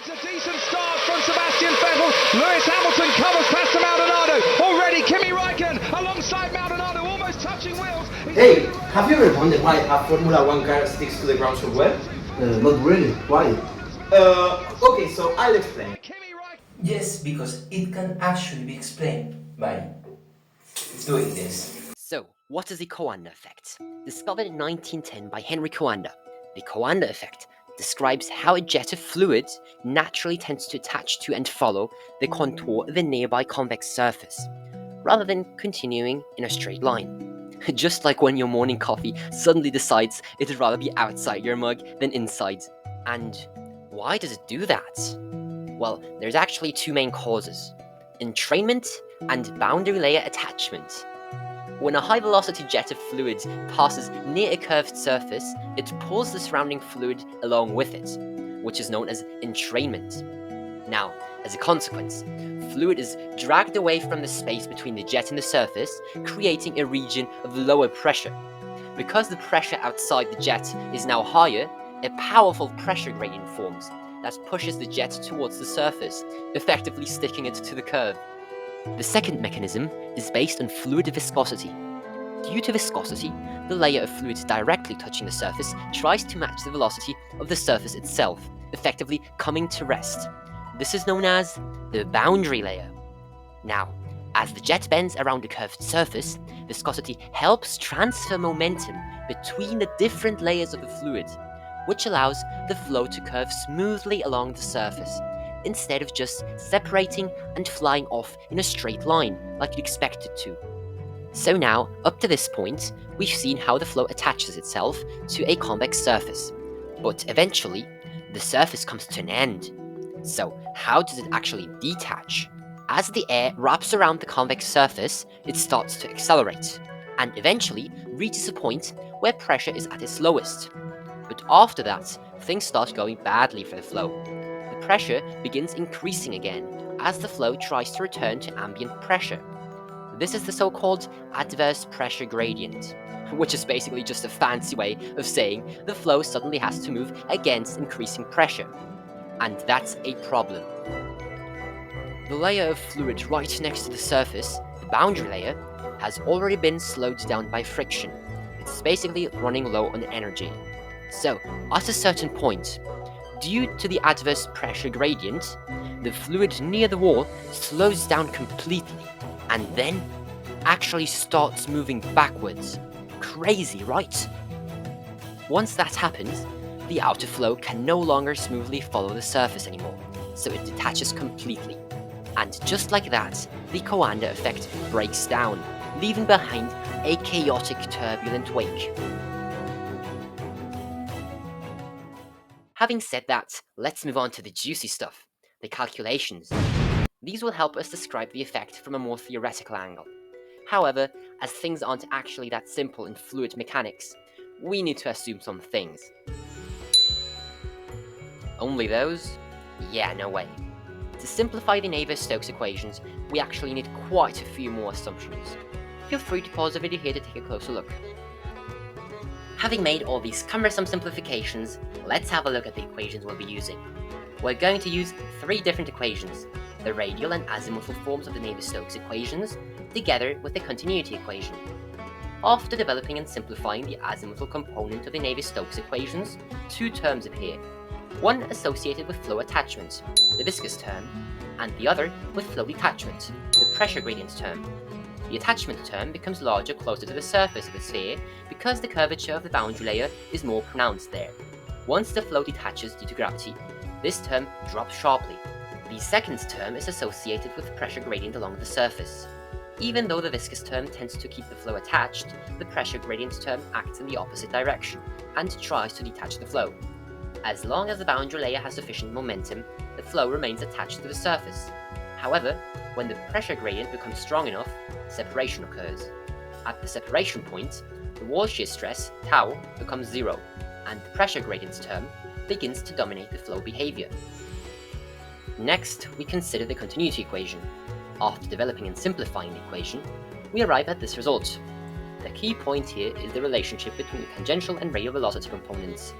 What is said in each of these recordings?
It's a decent start from Sebastian Vettel. Lewis Hamilton covers past Maldonado. Already Kimi Räikkönen alongside Maldonado, almost touching wheels. Hey, have you ever wondered why a Formula One car sticks to the ground so well? Not really. Why? Okay, so I'll explain. Yes, because it can actually be explained by doing this. So, what is the Coandă effect? Discovered in 1910 by Henry Coandă, the Coandă effect describes how a jet of fluid naturally tends to attach to and follow the contour of a nearby convex surface, rather than continuing in a straight line. Just like when your morning coffee suddenly decides it'd rather be outside your mug than inside. And why does it do that? Well, there's actually two main causes: entrainment and boundary layer attachment. When a high-velocity jet of fluid passes near a curved surface, it pulls the surrounding fluid along with it, which is known as entrainment. Now, as a consequence, fluid is dragged away from the space between the jet and the surface, creating a region of lower pressure. Because the pressure outside the jet is now higher, a powerful pressure gradient forms that pushes the jet towards the surface, effectively sticking it to the curve. The second mechanism is based on fluid viscosity. Due to viscosity, the layer of fluid directly touching the surface tries to match the velocity of the surface itself, effectively coming to rest. This is known as the boundary layer. Now, as the jet bends around a curved surface, viscosity helps transfer momentum between the different layers of the fluid, which allows the flow to curve smoothly along the surface, instead of just separating and flying off in a straight line like you'd expect it to. So now, up to this point, we've seen how the flow attaches itself to a convex surface, but eventually, the surface comes to an end. So how does it actually detach? As the air wraps around the convex surface, it starts to accelerate, and eventually reaches a point where pressure is at its lowest. But after that, things start going badly for the flow. The pressure begins increasing again as the flow tries to return to ambient pressure. This is the so-called adverse pressure gradient, which is basically just a fancy way of saying the flow suddenly has to move against increasing pressure. And that's a problem. The layer of fluid right next to the surface, the boundary layer, has already been slowed down by friction. It's basically running low on energy. So, at a certain point, due to the adverse pressure gradient, the fluid near the wall slows down completely, and then actually starts moving backwards. Crazy, right? Once that happens, the outer flow can no longer smoothly follow the surface anymore, so it detaches completely. And just like that, the Coandă effect breaks down, leaving behind a chaotic, turbulent wake. Having said that, let's move on to the juicy stuff, the calculations. These will help us describe the effect from a more theoretical angle. However, as things aren't actually that simple in fluid mechanics, we need to assume some things. Only those? Yeah, no way. To simplify the Navier-Stokes equations, we actually need quite a few more assumptions. Feel free to pause the video here to take a closer look. Having made all these cumbersome simplifications, let's have a look at the equations we'll be using. We're going to use three different equations: the radial and azimuthal forms of the Navier-Stokes equations, together with the continuity equation. After developing and simplifying the azimuthal component of the Navier-Stokes equations, two terms appear. One associated with flow attachment, the viscous term, and the other with flow detachment, the pressure gradient term. The attachment term becomes larger closer to the surface of the sphere because the curvature of the boundary layer is more pronounced there. Once the flow detaches due to gravity, this term drops sharply. The second term is associated with pressure gradient along the surface. Even though the viscous term tends to keep the flow attached, the pressure gradient term acts in the opposite direction and tries to detach the flow. As long as the boundary layer has sufficient momentum, the flow remains attached to the surface. However, when the pressure gradient becomes strong enough, separation occurs. At the separation point, the wall shear stress, tau, becomes zero, and the pressure gradient term begins to dominate the flow behavior. Next, we consider the continuity equation. After developing and simplifying the equation, we arrive at this result. The key point here is the relationship between the tangential and radial velocity components.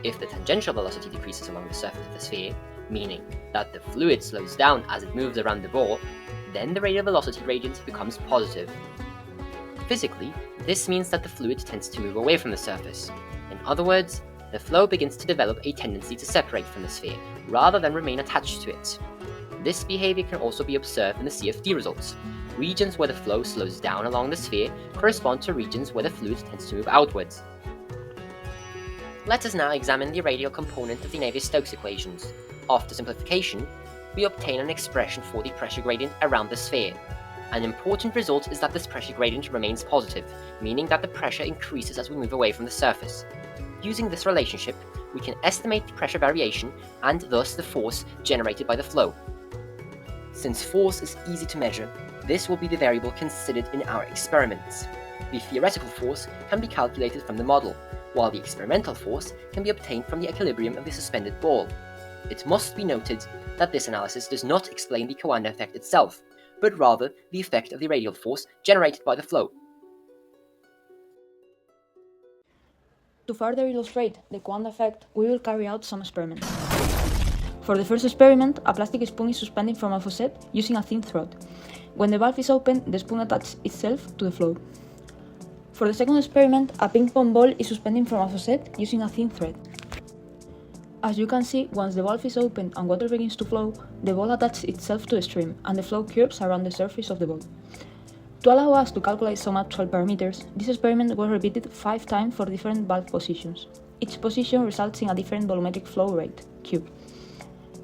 If the tangential velocity decreases along the surface of the sphere, meaning that the fluid slows down as it moves around the ball, then the radial velocity gradient becomes positive. Physically, this means that the fluid tends to move away from the surface. In other words, the flow begins to develop a tendency to separate from the sphere, rather than remain attached to it. This behavior can also be observed in the CFD results. Regions where the flow slows down along the sphere correspond to regions where the fluid tends to move outwards. Let us now examine the radial component of the Navier-Stokes equations. After simplification, we obtain an expression for the pressure gradient around the sphere. An important result is that this pressure gradient remains positive, meaning that the pressure increases as we move away from the surface. Using this relationship, we can estimate the pressure variation and thus the force generated by the flow. Since force is easy to measure, this will be the variable considered in our experiments. The theoretical force can be calculated from the model, while the experimental force can be obtained from the equilibrium of the suspended ball. It must be noted that this analysis does not explain the Coandă effect itself, but rather the effect of the radial force generated by the flow. To further illustrate the Coandă effect, we will carry out some experiments. For the first experiment, a plastic spoon is suspended from a faucet using a thin thread. When the valve is open, the spoon attaches itself to the flow. For the second experiment, a ping pong ball is suspended from a faucet using a thin thread. As you can see, once the valve is opened and water begins to flow, the ball attaches itself to the stream, and the flow curves around the surface of the ball. To allow us to calculate some actual parameters, this experiment was repeated 5 times for different valve positions. Each position results in a different volumetric flow rate, Q.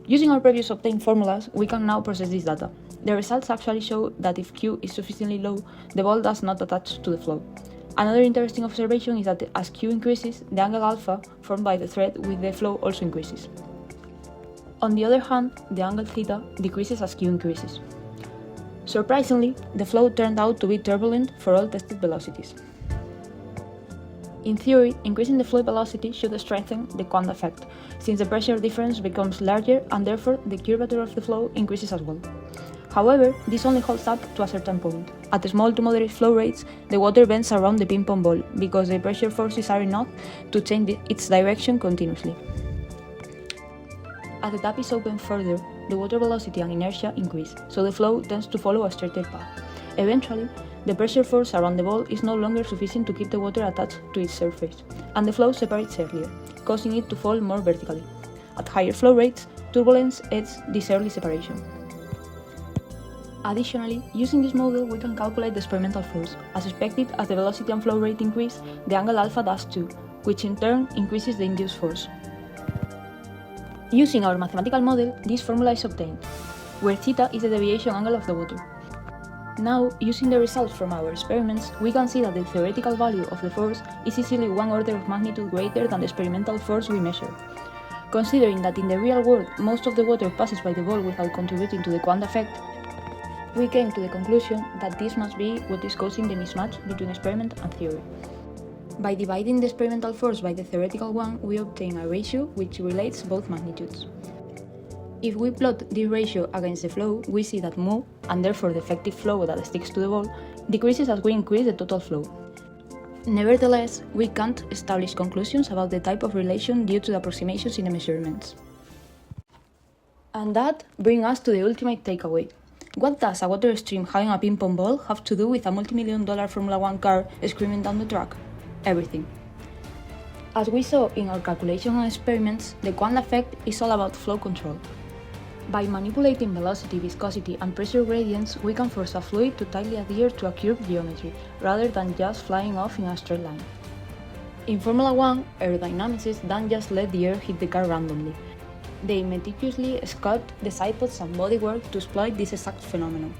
Using our previous obtained formulas, we can now process this data. The results actually show that if Q is sufficiently low, the ball does not attach to the flow. Another interesting observation is that as Q increases, the angle alpha formed by the thread with the flow also increases. On the other hand, the angle theta decreases as Q increases. Surprisingly, the flow turned out to be turbulent for all tested velocities. In theory, increasing the fluid velocity should strengthen the Coandă effect, since the pressure difference becomes larger and therefore the curvature of the flow increases as well. However, this only holds up to a certain point. At small to moderate flow rates, the water bends around the ping pong ball because the pressure forces are enough to change its direction continuously. As the tap is opened further, the water velocity and inertia increase, so the flow tends to follow a straighter path. Eventually, the pressure force around the ball is no longer sufficient to keep the water attached to its surface, and the flow separates earlier, causing it to fall more vertically. At higher flow rates, turbulence aids this early separation. Additionally, using this model, we can calculate the experimental force. As expected, as the velocity and flow rate increase, the angle alpha does too, which in turn increases the induced force. Using our mathematical model, this formula is obtained, where theta is the deviation angle of the water. Now, using the results from our experiments, we can see that the theoretical value of the force is easily 1 order of magnitude greater than the experimental force we measure. Considering that in the real world most of the water passes by the ball without contributing to the Coandă effect, we came to the conclusion that this must be what is causing the mismatch between experiment and theory. By dividing the experimental force by the theoretical one, we obtain a ratio which relates both magnitudes. If we plot this ratio against the flow, we see that mu, and therefore the effective flow that sticks to the ball, decreases as we increase the total flow. Nevertheless, we can't establish conclusions about the type of relation due to the approximations in the measurements. And that brings us to the ultimate takeaway. What does a water stream having a ping pong ball have to do with a multi-million-dollar Formula 1 car screaming down the track? Everything. As we saw in our calculation and experiments, the Coandă effect is all about flow control. By manipulating velocity, viscosity, and pressure gradients, we can force a fluid to tightly adhere to a curved geometry, rather than just flying off in a straight line. In Formula 1, aerodynamicists don't just let the air hit the car randomly. They meticulously sculpt the sidepods and bodywork to exploit this exact phenomenon.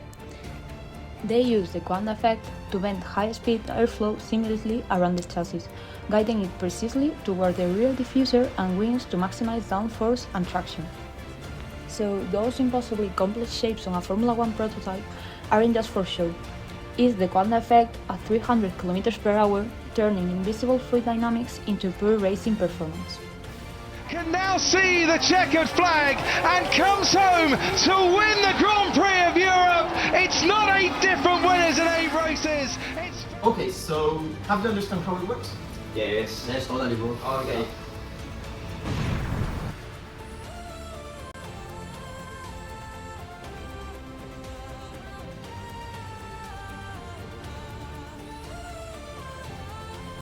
They use the Coandă effect to bend high-speed airflow seamlessly around the chassis, guiding it precisely toward the rear diffuser and wings to maximize downforce and traction. So those impossibly complex shapes on a Formula 1 prototype aren't just for show. It's the Coandă effect at 300 km/h, turning invisible fluid dynamics into pure racing performance. Can now see the checkered flag and comes home to win the Grand Prix of Europe. It's not 8 different winners in 8 races. Okay, so have you understand how it works? Yes, totally, bro. Okay.